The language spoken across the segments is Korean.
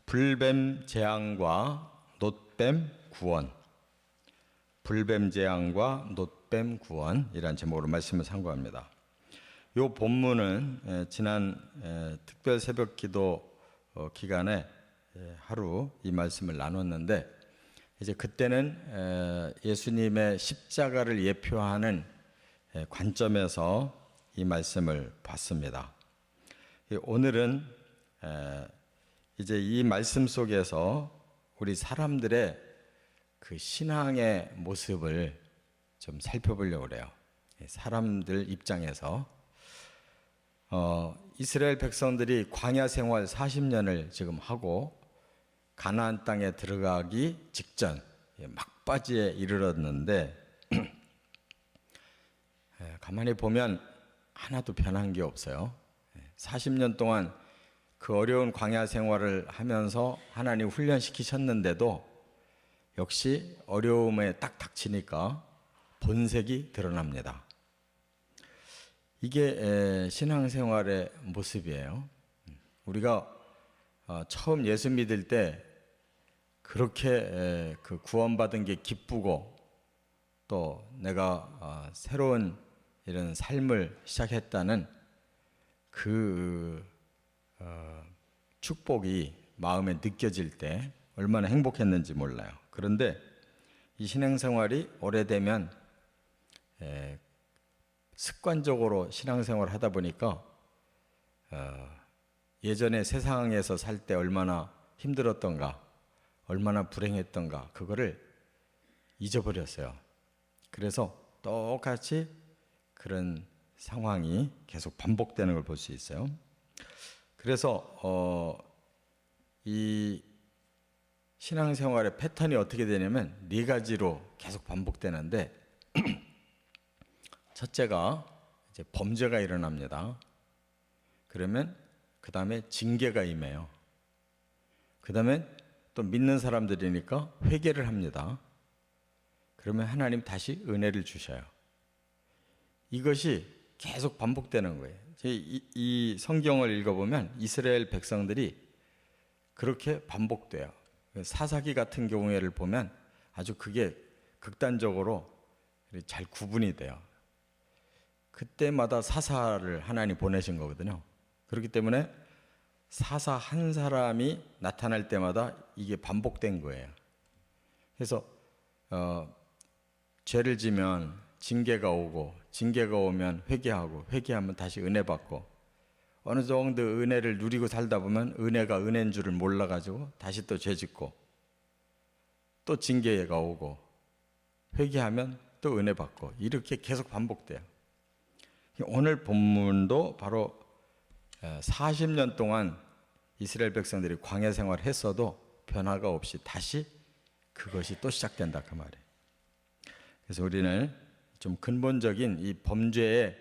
불뱀 재앙과 놋뱀 구원. 불뱀 재앙과 놋뱀 구원이라는 제목으로 말씀을 상고합니다. 이 본문은 지난 특별 새벽 기도 기간에 하루 이 말씀을 나눴는데, 이제 그때는 예수님의 십자가를 예표하는 관점에서 이 말씀을 봤습니다. 오늘은 이제 이 말씀 속에서 우리 사람들의 그 신앙의 모습을 좀 살펴보려고 그래요. 사람들 입장에서 이스라엘 백성들이 광야 생활 40년을 지금 하고 가나안 땅에 들어가기 직전 막바지에 이르렀는데 가만히 보면 하나도 변한 게 없어요. 40년 동안 그 어려운 광야 생활을 하면서 하나님 훈련시키셨는데도 역시 어려움에 딱 닥치니까 본색이 드러납니다. 이게 신앙생활의 모습이에요. 우리가 처음 예수 믿을 때 그렇게 그 구원받은 게 기쁘고 또 내가 새로운 이런 삶을 시작했다는 그 축복이 마음에 느껴질 때 얼마나 행복했는지 몰라요. 그런데 이 신앙생활이 오래되면 습관적으로 신앙생활을 하다 보니까 예전에 세상에서 살 때 얼마나 힘들었던가, 얼마나 불행했던가 그거를 잊어버렸어요. 그래서 똑같이 그런 상황이 계속 반복되는 걸 볼 수 있어요. 그래서 이 신앙생활의 패턴이 어떻게 되냐면 네 가지로 계속 반복되는데 첫째가 이제 범죄가 일어납니다. 그러면 그 다음에 징계가 임해요. 그 다음에 또 믿는 사람들이니까 회개를 합니다. 그러면 하나님 다시 은혜를 주셔요. 이것이 계속 반복되는 거예요. 이 성경을 읽어보면 이스라엘 백성들이 그렇게 반복돼요. 사사기 같은 경우를 보면 아주 그게 극단적으로 잘 구분이 돼요. 그때마다 사사를 하나님 보내신 거거든요. 그렇기 때문에 사사 한 사람이 나타날 때마다 이게 반복된 거예요. 그래서 죄를 지면 징계가 오고, 징계가 오면 회개하고, 회개하면 다시 은혜 받고, 어느 정도 은혜를 누리고 살다 보면 은혜가 은혜인 줄을 몰라가지고 다시 또 죄 짓고, 또 징계가 오고, 회개하면 또 은혜 받고, 이렇게 계속 반복돼요. 오늘 본문도 바로 40년 동안 이스라엘 백성들이 광야 생활을 했어도 변화가 없이 다시 그것이 또 시작된다 그 말이에요. 그래서 우리는 좀 근본적인 이 범죄의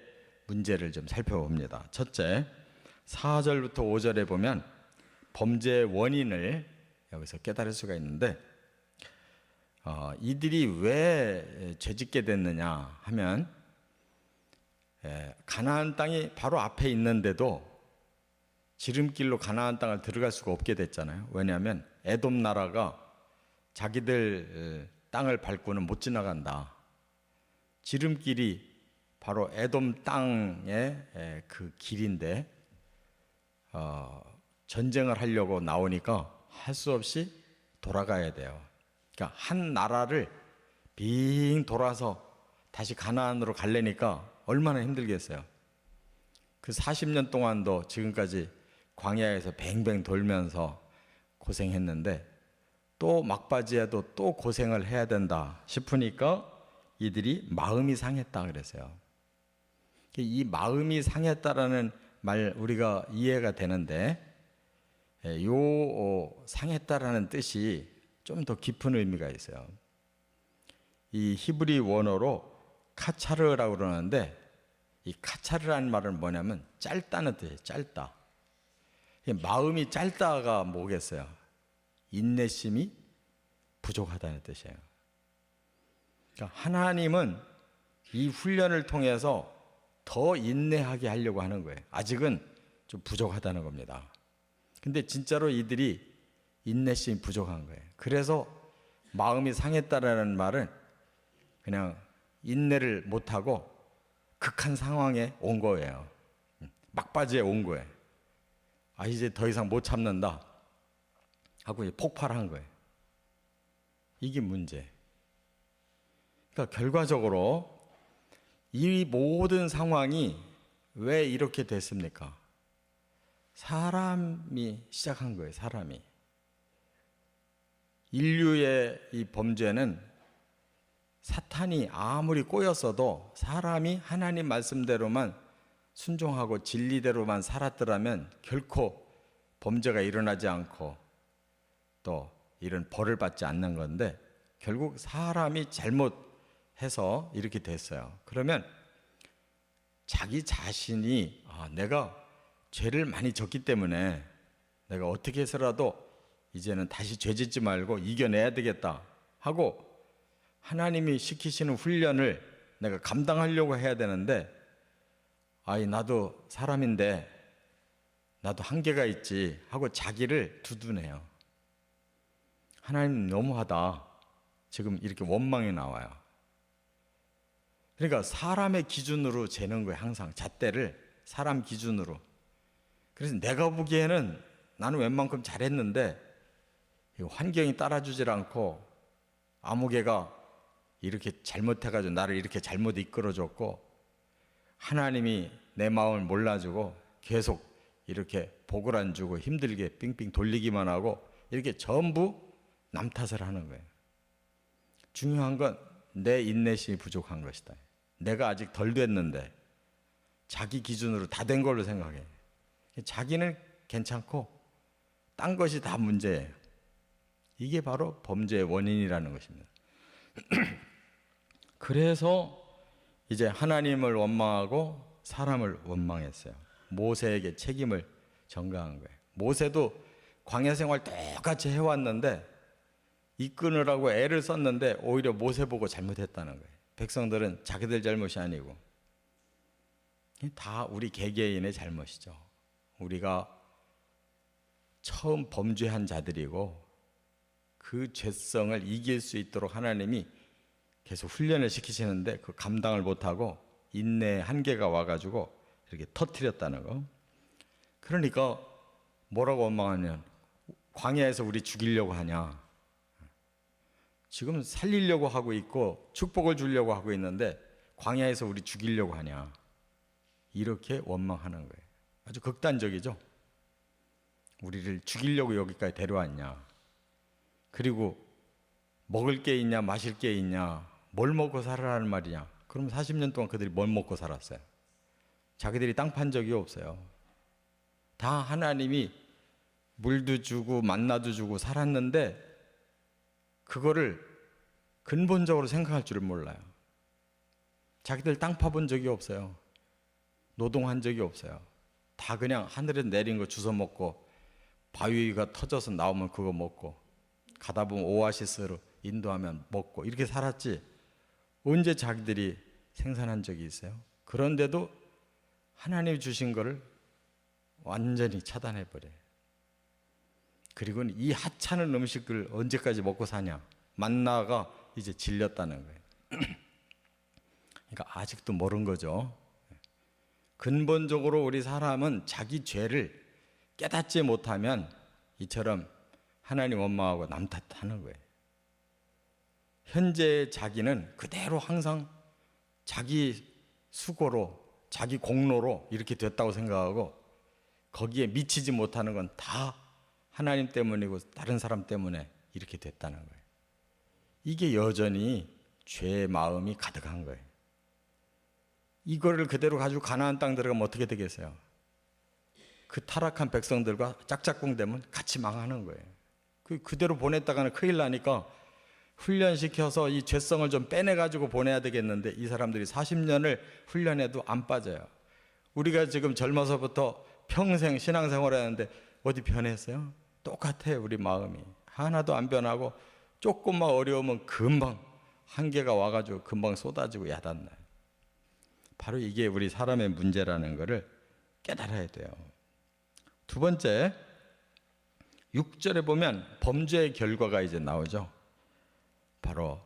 문제를 좀 살펴봅니다. 첫째, 4절부터 5절에 보면 범죄의 원인을 여기서 깨달을 수가 있는데, 이들이 왜 죄짓게 됐느냐 하면 가나안 땅이 바로 앞에 있는데도 지름길로 가나안 땅을 들어갈 수가 없게 됐잖아요. 왜냐하면 에돔 나라가 자기들 땅을 밟고는 못 지나간다. 지름길이 바로 에돔 땅의 그 길인데 전쟁을 하려고 나오니까 할 수 없이 돌아가야 돼요. 그러니까 한 나라를 빙 돌아서 다시 가나안으로 가려니까 얼마나 힘들겠어요. 그 40년 동안도 지금까지 광야에서 뱅뱅 돌면서 고생했는데 또 막바지에도 또 고생을 해야 된다 싶으니까 이들이 마음이 상했다 그랬어요. 이 마음이 상했다라는 말 우리가 이해가 되는데, 요 상했다라는 뜻이 좀 더 깊은 의미가 있어요. 이 히브리 원어로 카차르라고 그러는데, 이 카차르라는 말은 뭐냐면 짧다는 뜻이에요. 짧다. 마음이 짧다가 뭐겠어요? 인내심이 부족하다는 뜻이에요. 그러니까 하나님은 이 훈련을 통해서 더 인내하게 하려고 하는 거예요. 아직은 좀 부족하다는 겁니다. 근데 진짜로 이들이 인내심이 부족한 거예요. 그래서 마음이 상했다라는 말은 그냥 인내를 못하고 극한 상황에 온 거예요. 막바지에 온 거예요. 아, 이제 더 이상 못 참는다 하고 이제 폭발한 거예요. 이게 문제. 그러니까 결과적으로 이 모든 상황이 왜 이렇게 됐습니까? 사람이 시작한 거예요. 사람이. 인류의 이 범죄는 사탄이 아무리 꼬였어도 사람이 하나님 말씀대로만 순종하고 진리대로만 살았더라면 결코 범죄가 일어나지 않고 또 이런 벌을 받지 않는 건데, 결국 사람이 잘못해서 이렇게 됐어요. 그러면 자기 자신이 내가 죄를 많이 졌기 때문에 내가 어떻게 해서라도 이제는 다시 죄 짓지 말고 이겨내야 되겠다 하고 하나님이 시키시는 훈련을 내가 감당하려고 해야 되는데, 나도 사람인데 나도 한계가 있지 하고 자기를 두둔해요. 하나님 너무하다. 지금 이렇게 원망이 나와요. 그러니까 사람의 기준으로 재는 거예요. 항상 잣대를 사람 기준으로. 그래서 내가 보기에는 나는 웬만큼 잘했는데 환경이 따라주질 않고 아무개가 이렇게 잘못해가지고 나를 이렇게 잘못 이끌어줬고 하나님이 내 마음을 몰라주고 계속 이렇게 복을 안 주고 힘들게 빙빙 돌리기만 하고 이렇게 전부 남 탓을 하는 거예요. 중요한 건 내 인내심이 부족한 것이다. 내가 아직 덜 됐는데 자기 기준으로 다 된 걸로 생각해. 자기는 괜찮고 딴 것이 다 문제예요. 이게 바로 범죄의 원인이라는 것입니다. 그래서 이제 하나님을 원망하고 사람을 원망했어요. 모세에게 책임을 전가한 거예요. 모세도 광야 생활 똑같이 해왔는데 이끄느라고 애를 썼는데 오히려 모세 보고 잘못했다는 거예요. 백성들은 자기들 잘못이 아니고 다 우리 개개인의 잘못이죠. 우리가 처음 범죄한 자들이고 그 죄성을 이길 수 있도록 하나님이 계속 훈련을 시키시는데 그 감당을 못하고 인내의 한계가 와가지고 이렇게 터뜨렸다는 거. 그러니까 뭐라고 원망하냐면 광야에서 우리 죽이려고 하냐. 지금 살리려고 하고 있고 축복을 주려고 하고 있는데 광야에서 우리 죽이려고 하냐. 이렇게 원망하는 거예요. 아주 극단적이죠. 우리를 죽이려고 여기까지 데려왔냐. 그리고 먹을 게 있냐 마실 게 있냐 뭘 먹고 살아라는 말이냐. 그럼 40년 동안 그들이 뭘 먹고 살았어요? 자기들이 땅 판 적이 없어요. 다 하나님이 물도 주고 만나도 주고 살았는데 그거를 근본적으로 생각할 줄을 몰라요. 자기들 땅 파본 적이 없어요. 노동한 적이 없어요. 다 그냥 하늘에 내린 거 주워 먹고 바위가 터져서 나오면 그거 먹고 가다 보면 오아시스로 인도하면 먹고 이렇게 살았지 언제 자기들이 생산한 적이 있어요? 그런데도 하나님이 주신 거를 완전히 차단해버려요. 그리고 이 하찮은 음식을 언제까지 먹고 사냐. 만나가 이제 질렸다는 거예요. 그러니까 아직도 모르는 거죠. 근본적으로 우리 사람은 자기 죄를 깨닫지 못하면 이처럼 하나님 원망하고 남 탓하는 거예요. 현재의 자기는 그대로 항상 자기 수고로 자기 공로로 이렇게 됐다고 생각하고 거기에 미치지 못하는 건 다 하나님 때문이고 다른 사람 때문에 이렇게 됐다는 거예요. 이게 여전히 죄의 마음이 가득한 거예요. 이거를 그대로 가지고 가나안 땅 들어가면 어떻게 되겠어요? 그 타락한 백성들과 짝짝꿍 되면 같이 망하는 거예요. 그대로 보냈다가는 큰일 나니까 훈련시켜서 이 죄성을 좀 빼내가지고 보내야 되겠는데 이 사람들이 40년을 훈련해도 안 빠져요. 우리가 지금 젊어서부터 평생 신앙생활을 하는데 어디 변했어요? 똑같아요. 우리 마음이 하나도 안 변하고 조금만 어려우면 금방 한계가 와가지고 금방 쏟아지고 야단나요. 바로 이게 우리 사람의 문제라는 것을 깨달아야 돼요. 두 번째, 6절에 보면 범죄의 결과가 이제 나오죠. 바로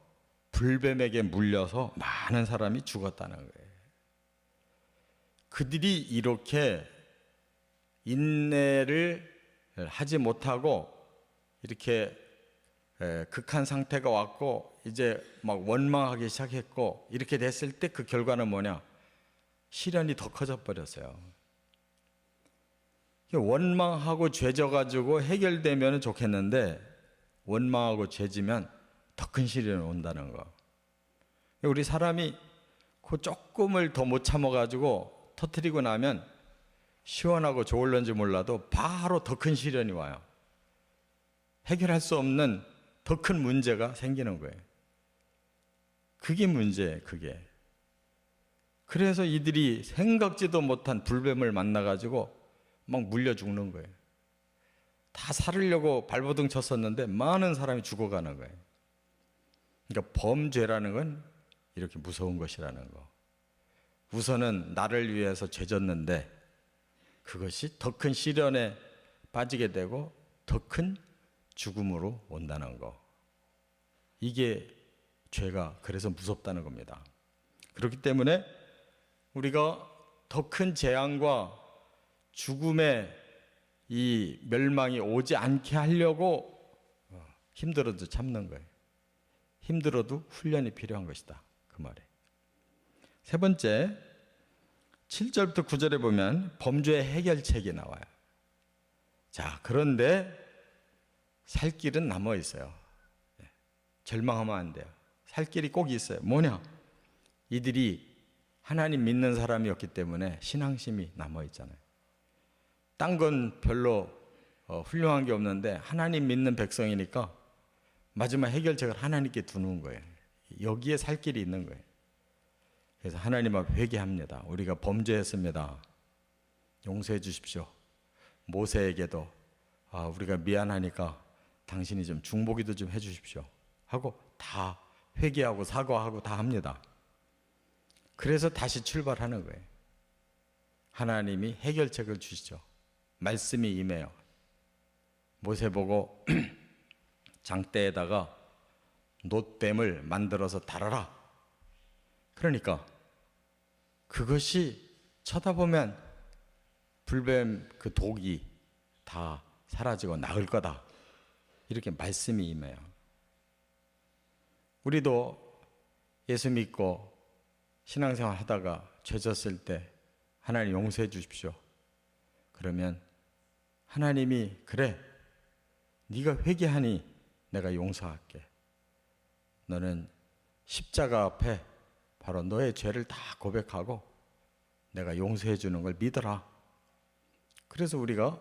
불뱀에게 물려서 많은 사람이 죽었다는 거예요. 그들이 이렇게 인내를 하지 못하고 이렇게 극한 상태가 왔고 이제 막 원망하기 시작했고 이렇게 됐을 때 그 결과는 뭐냐? 시련이 더 커져 버렸어요. 원망하고 죄져가지고 해결되면 좋겠는데 원망하고 죄지면 더 큰 시련이 온다는 거. 우리 사람이 그 조금을 더 못 참아가지고 터뜨리고 나면 시원하고 좋을런지 몰라도 바로 더 큰 시련이 와요. 해결할 수 없는 더 큰 문제가 생기는 거예요. 그게 문제예요, 그게. 그래서 이들이 생각지도 못한 불뱀을 만나가지고 막 물려 죽는 거예요. 다 살으려고 발버둥 쳤었는데 많은 사람이 죽어가는 거예요. 그러니까 범죄라는 건 이렇게 무서운 것이라는 거. 우선은 나를 위해서 죄졌는데 그것이 더 큰 시련에 빠지게 되고 더 큰 죽음으로 온다는 거. 이게 죄가 그래서 무섭다는 겁니다. 그렇기 때문에 우리가 더 큰 재앙과 죽음의 이 멸망이 오지 않게 하려고 힘들어도 참는 거예요. 힘들어도 훈련이 필요한 것이다. 그 말에. 세 번째, 7절부터 9절에 보면 범죄의 해결책이 나와요. 자, 그런데 살 길은 남아 있어요. 절망하면 안 돼요. 살 길이 꼭 있어요. 뭐냐? 이들이 하나님 믿는 사람이었기 때문에 신앙심이 남아 있잖아요. 딴 건 별로 훌륭한 게 없는데 하나님 믿는 백성이니까 마지막 해결책을 하나님께 두는 거예요. 여기에 살 길이 있는 거예요. 그래서 하나님 앞에 회개합니다. 우리가 범죄했습니다. 용서해 주십시오. 모세에게도 우리가 미안하니까 당신이 좀 중보기도 좀 해 주십시오 하고 다 회개하고 사과하고 다 합니다. 그래서 다시 출발하는 거예요. 하나님이 해결책을 주시죠. 말씀이 임해요. 모세 보고 장대에다가 놋뱀을 만들어서 달아라. 그러니까 그것이 쳐다보면 불뱀 그 독이 다 사라지고 나을 거다. 이렇게 말씀이 임해요. 우리도 예수 믿고 신앙생활 하다가 죄 졌을 때 하나님 용서해 주십시오. 그러면 하나님이 그래, 네가 회개하니 내가 용서할게. 너는 십자가 앞에 바로 너의 죄를 다 고백하고 내가 용서해 주는 걸 믿어라. 그래서 우리가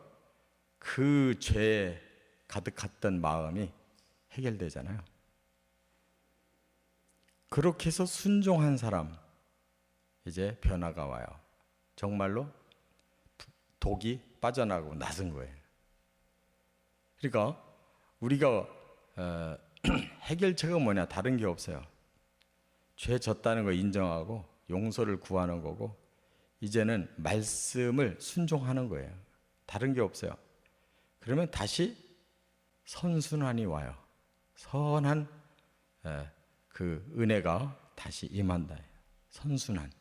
그 죄에 가득했던 마음이 해결되잖아요. 그렇게 해서 순종한 사람 이제 변화가 와요. 정말로 독이 빠져나가고 나선 거예요. 그러니까 우리가 해결책은 뭐냐? 다른 게 없어요. 죄 졌다는 거 인정하고 용서를 구하는 거고 이제는 말씀을 순종하는 거예요. 다른 게 없어요. 그러면 다시 선순환이 와요. 선한 그 은혜가 다시 임한다. 선순환.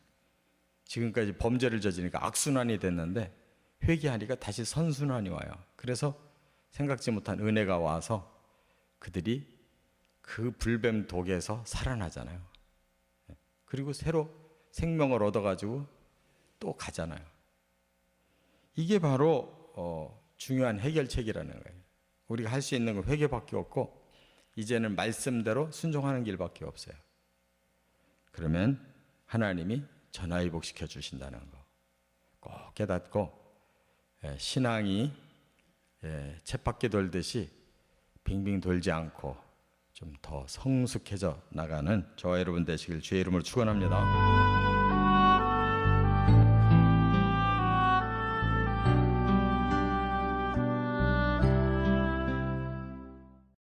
지금까지 범죄를 저지르니까 악순환이 됐는데 회개하니까 다시 선순환이 와요. 그래서 생각지 못한 은혜가 와서 그들이 그 불뱀 독에서 살아나잖아요. 그리고 새로 생명을 얻어가지고 또 가잖아요. 이게 바로 중요한 해결책이라는 거예요. 우리가 할 수 있는 건 회개밖에 없고 이제는 말씀대로 순종하는 길밖에 없어요. 그러면 하나님이 전화위복시켜 주신다는 거 꼭 깨닫고 신앙이 쳇바퀴 돌듯이 빙빙 돌지 않고 좀 더 성숙해져 나가는 저와 여러분 되시길 주의 이름으로 축원합니다.